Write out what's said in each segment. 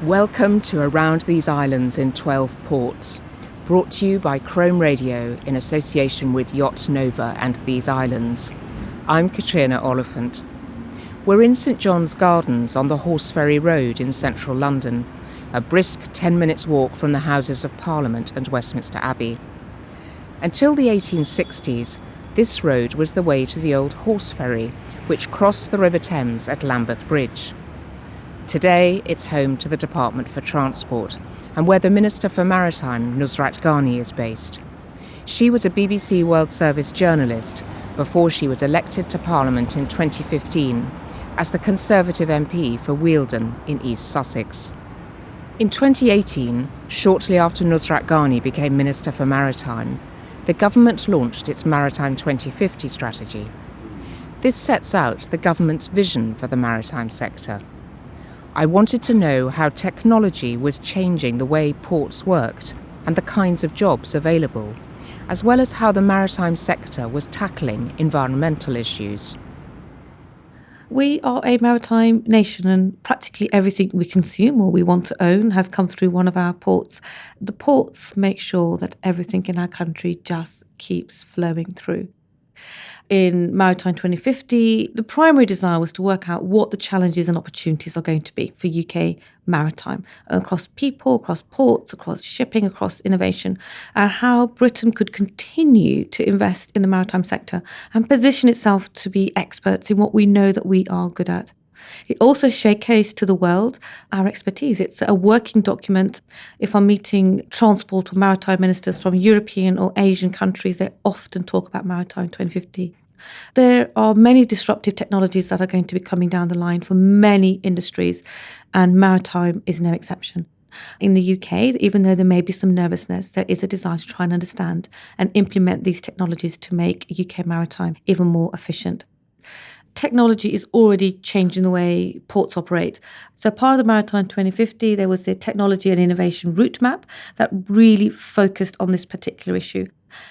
Welcome to Around These Islands in 12 Ports, brought to you by ChromeRadio in association with Yacht Nova and These Islands. I'm Catriona Oliphant. We're in St John's Gardens on the Horseferry Road in central London, a brisk 10 minutes walk from the Houses of Parliament and Westminster Abbey. Until the 1860s, this road was the way to the old horse ferry, which crossed the River Thames at Lambeth Bridge. Today, it's home to the Department for Transport and where the Minister for Maritime, NUSRAT GHANI, is based. She was a BBC World Service journalist before she was elected to Parliament in 2015 as the Conservative MP for Wealden in East Sussex. In 2018, shortly after NUSRAT GHANI became Minister for Maritime, the government launched its Maritime 2050 strategy. This sets out the government's vision for the maritime sector. I wanted to know how technology was changing the way ports worked and the kinds of jobs available, as well as how the maritime sector was tackling environmental issues. We are a maritime nation and practically everything we consume or we want to own has come through one of our ports. The ports make sure that everything in our country just keeps flowing through. In Maritime 2050, the primary desire was to work out what the challenges and opportunities are going to be for UK maritime, across people, across ports, across shipping, across innovation, and how Britain could continue to invest in the maritime sector and position itself to be experts in what we know that we are good at. It also showcased to the world our expertise. It's a working document. If I'm meeting transport or maritime ministers from European or Asian countries, they often talk about Maritime 2050. There are many disruptive technologies that are going to be coming down the line for many industries, and maritime is no exception. In the UK, even though there may be some nervousness, there is a desire to try and understand and implement these technologies to make UK maritime even more efficient. Technology is already changing the way ports operate. So part of the Maritime 2050, there was the Technology and Innovation Route Map that really focused on this particular issue.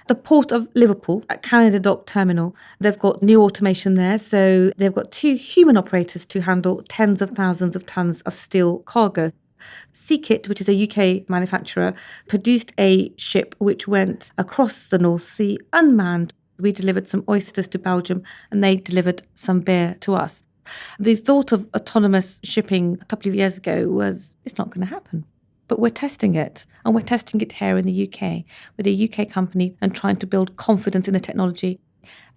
The Port of Liverpool at Canada Dock Terminal, they've got new automation there. So they've got 2 human operators to handle tens of thousands of tons of steel cargo. Seakit, which is a UK manufacturer, produced a ship which went across the North Sea unmanned. We delivered some oysters to Belgium and they delivered some beer to us. The thought of autonomous shipping a couple of years ago was, it's not going to happen. But we're testing it, and we're testing it here in the UK with a UK company and trying to build confidence in the technology.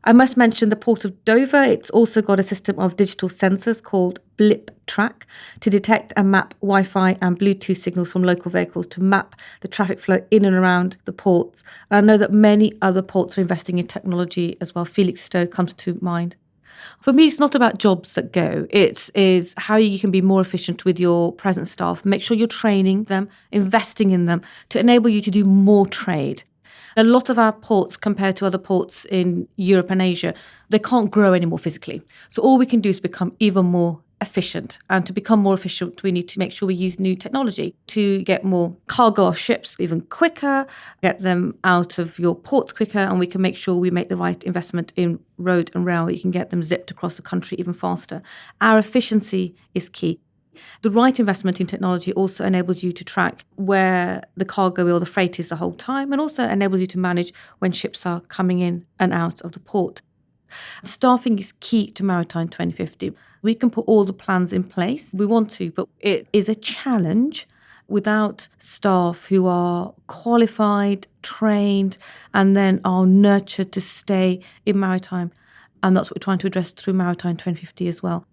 I must mention the Port of Dover. It's also got a system of digital sensors called Blip Track to detect and map Wi-Fi and Bluetooth signals from local vehicles to map the traffic flow in and around the ports. And I know that many other ports are investing in technology as well. Felixstowe comes to mind. For me, it's not about jobs that go. It is how you can be more efficient with your present staff. Make sure you're training them, investing in them to enable you to do more trade. A lot of our ports, compared to other ports in Europe and Asia, they can't grow anymore physically. So all we can do is become even more efficient. And to become more efficient, we need to make sure we use new technology to get more cargo off ships even quicker, get them out of your ports quicker, and we can make sure we make the right investment in road and rail. You can get them zipped across the country even faster. Our efficiency is key. The right investment in technology also enables you to track where the cargo or the freight is the whole time, and also enables you to manage when ships are coming in and out of the port. Staffing is key to Maritime 2050. We can put all the plans in place. We want to, but it is a challenge without staff who are qualified, trained, and then are nurtured to stay in maritime. And that's what we're trying to address through Maritime 2050 as well.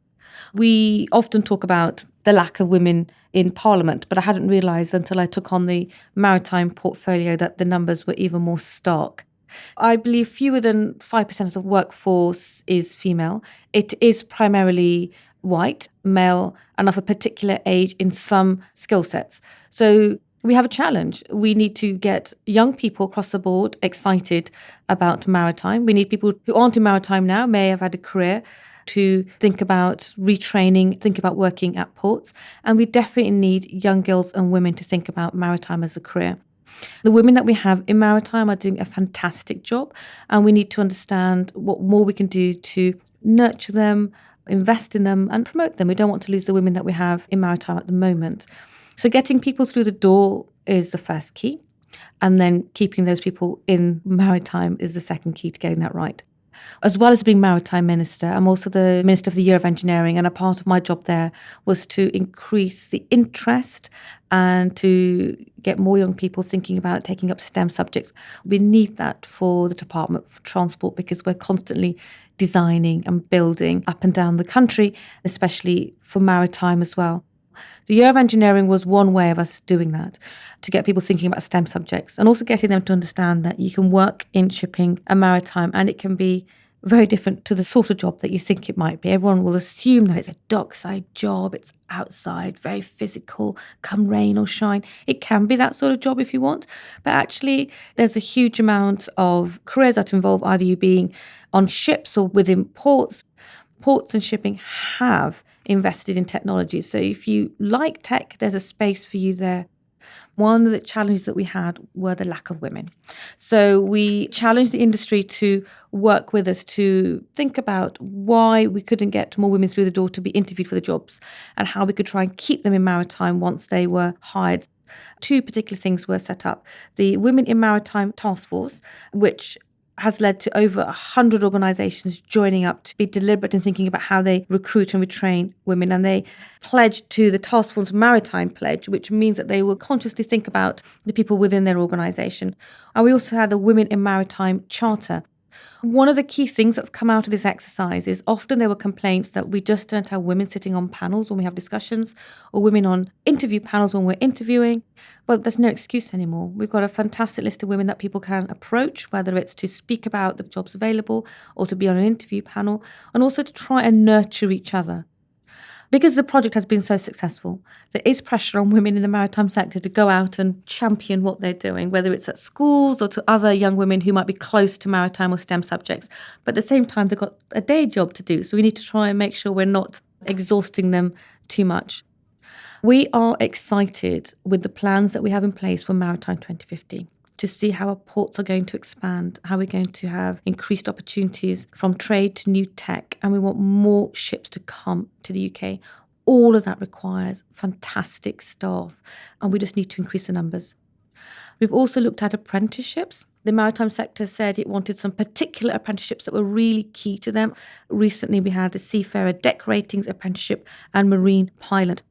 We often talk about the lack of women in Parliament, but I hadn't realised until I took on the maritime portfolio that the numbers were even more stark. I believe fewer than 5% of the workforce is female. It is primarily white, male, and of a particular age in some skill sets. So we have a challenge. We need to get young people across the board excited about maritime. We need people who aren't in maritime now, may have had a career, to think about retraining, think about working at ports. And we definitely need young girls and women to think about maritime as a career. The women that we have in maritime are doing a fantastic job, and we need to understand what more we can do to nurture them, invest in them and promote them. We don't want to lose the women that we have in maritime at the moment. So getting people through the door is the first key. And then keeping those people in maritime is the second key to getting that right. As well as being Maritime Minister, I'm also the Minister of the Year of Engineering, and a part of my job there was to increase the interest and to get more young people thinking about taking up STEM subjects. We need that for the Department for Transport because we're constantly designing and building up and down the country, especially for maritime as well. The Year of Engineering was one way of us doing that, to get people thinking about STEM subjects and also getting them to understand that you can work in shipping and maritime and it can be very different to the sort of job that you think it might be. Everyone will assume that it's a dockside job, it's outside, very physical, come rain or shine. It can be that sort of job if you want, but actually there's a huge amount of careers that involve either you being on ships or within ports. Ports and shipping have invested in technology. So if you like tech, there's a space for you there. One of the challenges that we had were the lack of women. So we challenged the industry to work with us to think about why we couldn't get more women through the door to be interviewed for the jobs and how we could try and keep them in maritime once they were hired. Two particular things were set up. The Women in Maritime Task Force, which has led to over 100 organisations joining up to be deliberate in thinking about how they recruit and retrain women. And they pledged to the Task Force Maritime Pledge, which means that they will consciously think about the people within their organisation. And we also had the Women in Maritime Charter. One of the key things that's come out of this exercise is often there were complaints that we just don't have women sitting on panels when we have discussions or women on interview panels when we're interviewing. Well, there's no excuse anymore. We've got a fantastic list of women that people can approach, whether it's to speak about the jobs available or to be on an interview panel, and also to try and nurture each other. Because the project has been so successful, there is pressure on women in the maritime sector to go out and champion what they're doing, whether it's at schools or to other young women who might be close to maritime or STEM subjects. But at the same time, they've got a day job to do. So we need to try and make sure we're not exhausting them too much. We are excited with the plans that we have in place for Maritime 2050. To see how our ports are going to expand, how we're going to have increased opportunities from trade to new tech, and we want more ships to come to the UK. All of that requires fantastic staff, and we just need to increase the numbers. We've also looked at apprenticeships. The maritime sector said it wanted some particular apprenticeships that were really key to them. Recently, we had the Seafarer Deck Ratings Apprenticeship and Marine Pilot.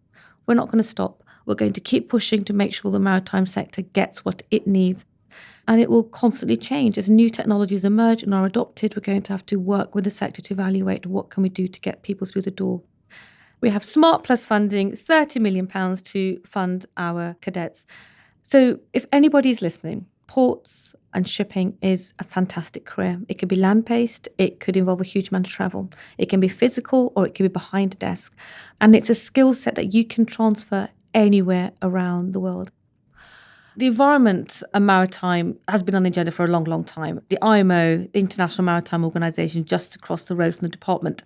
We're not going to stop. We're going to keep pushing to make sure the maritime sector gets what it needs. And it will constantly change. As new technologies emerge and are adopted, we're going to have to work with the sector to evaluate what can we do to get people through the door. We have Smart Plus funding, £30 million to fund our cadets. So if anybody's listening, ports and shipping is a fantastic career. It could be land-based, it could involve a huge amount of travel. It can be physical or it could be behind a desk. And it's a skill set that you can transfer anywhere around the world. The environment and maritime has been on the agenda for a long, long time. The IMO, the International Maritime Organization, just across the road from the department,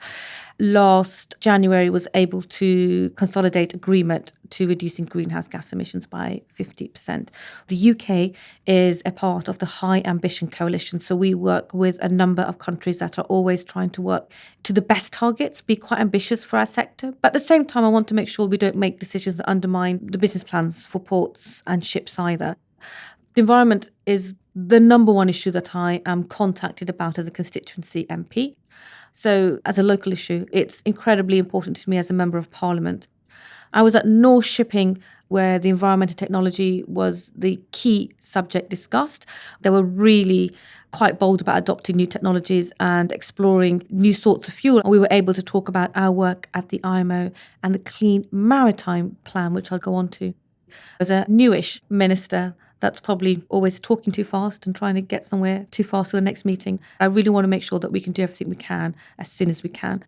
last January was able to consolidate agreement to reducing greenhouse gas emissions by 50%. The UK is a part of the High Ambition Coalition, so we work with a number of countries that are always trying to work to the best targets, be quite ambitious for our sector. But at the same time, I want to make sure we don't make decisions that undermine the business plans for ports and ships either. The environment is the number one issue that I am contacted about as a constituency MP. So as a local issue, it's incredibly important to me as a Member of Parliament. I was at North Shipping, where the environment and technology was the key subject discussed. They were really quite bold about adopting new technologies and exploring new sorts of fuel. And we were able to talk about our work at the IMO and the Clean Maritime Plan, which I'll go on to. As a newish minister, that's probably always talking too fast and trying to get somewhere too fast for the next meeting. I really want to make sure that we can do everything we can as soon as we can.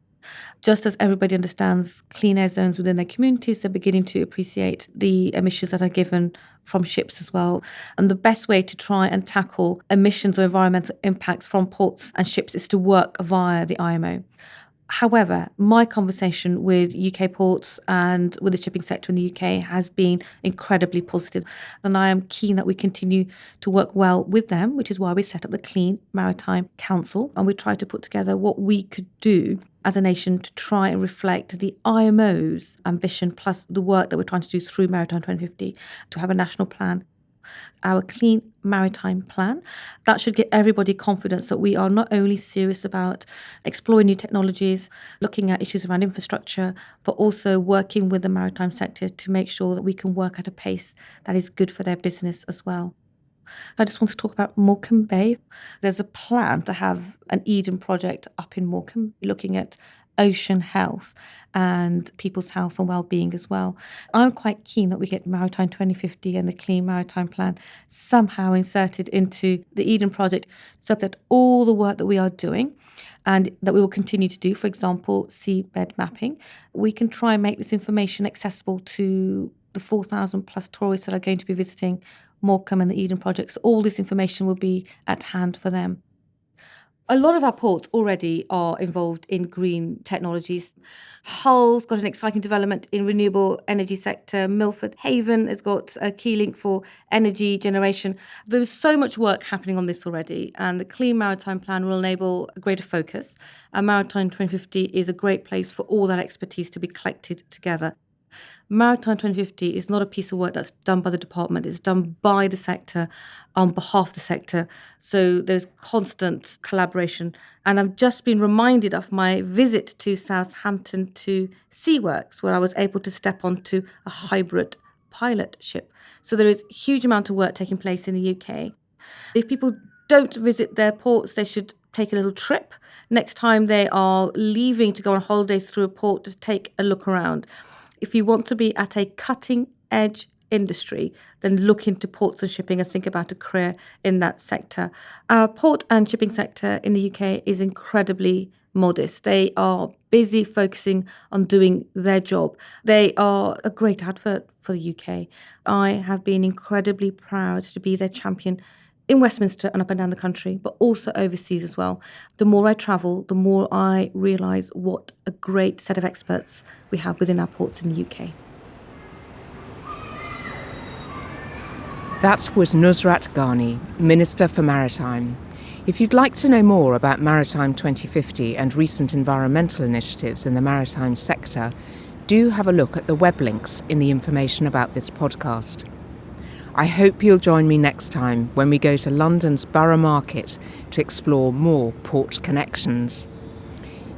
Just as everybody understands clean air zones within their communities, they're beginning to appreciate the emissions that are given from ships as well. And the best way to try and tackle emissions or environmental impacts from ports and ships is to work via the IMO. However, my conversation with UK ports and with the shipping sector in the UK has been incredibly positive. And I am keen that we continue to work well with them, which is why we set up the Clean Maritime Council. And we try to put together what we could do as a nation to try and reflect the IMO's ambition, plus the work that we're trying to do through Maritime 2050 to have a national plan. Our Clean Maritime Plan. That should get everybody confidence that we are not only serious about exploring new technologies, looking at issues around infrastructure, but also working with the maritime sector to make sure that we can work at a pace that is good for their business as well. I just want to talk about Morecambe Bay. There's a plan to have an Eden project up in Morecambe, looking at ocean health and people's health and well-being as well. I'm quite keen that we get Maritime 2050 and the Clean Maritime Plan somehow inserted into the Eden project so that all the work that we are doing and that we will continue to do, for example, seabed mapping, we can try and make this information accessible to the 4,000 plus tourists that are going to be visiting Morecambe and the Eden project. So all this information will be at hand for them. A lot of our ports already are involved in green technologies. Hull's got an exciting development in renewable energy sector. Milford Haven has got a key link for energy generation. There's so much work happening on this already, and the Clean Maritime Plan will enable a greater focus. And Maritime 2050 is a great place for all that expertise to be collected together. Maritime 2050 is not a piece of work that's done by the department. It's done by the sector on behalf of the sector. So there's constant collaboration. And I've just been reminded of my visit to Southampton to Seaworks, where I was able to step onto a hybrid pilot ship. So there is a huge amount of work taking place in the UK. If people don't visit their ports, they should take a little trip. Next time they are leaving to go on holidays through a port, just take a look around. If you want to be at a cutting-edge industry, then look into ports and shipping and think about a career in that sector. Our port and shipping sector in the UK is incredibly modest. They are busy focusing on doing their job. They are a great advert for the UK. I have been incredibly proud to be their champion in Westminster and up and down the country, but also overseas as well. The more I travel, the more I realise what a great set of experts we have within our ports in the UK. That was NUSRAT GHANI, Minister for Maritime. If you'd like to know more about Maritime 2050 and recent environmental initiatives in the maritime sector, do have a look at the WEBLINKS in the information about this podcast. I hope you'll join me next time when we go to London's Borough Market to explore more port connections.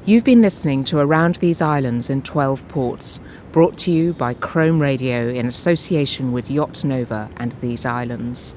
You've been listening to Around These Islands in 12 Ports, brought to you by ChromeRadio in association with Yacht Nova and These Islands.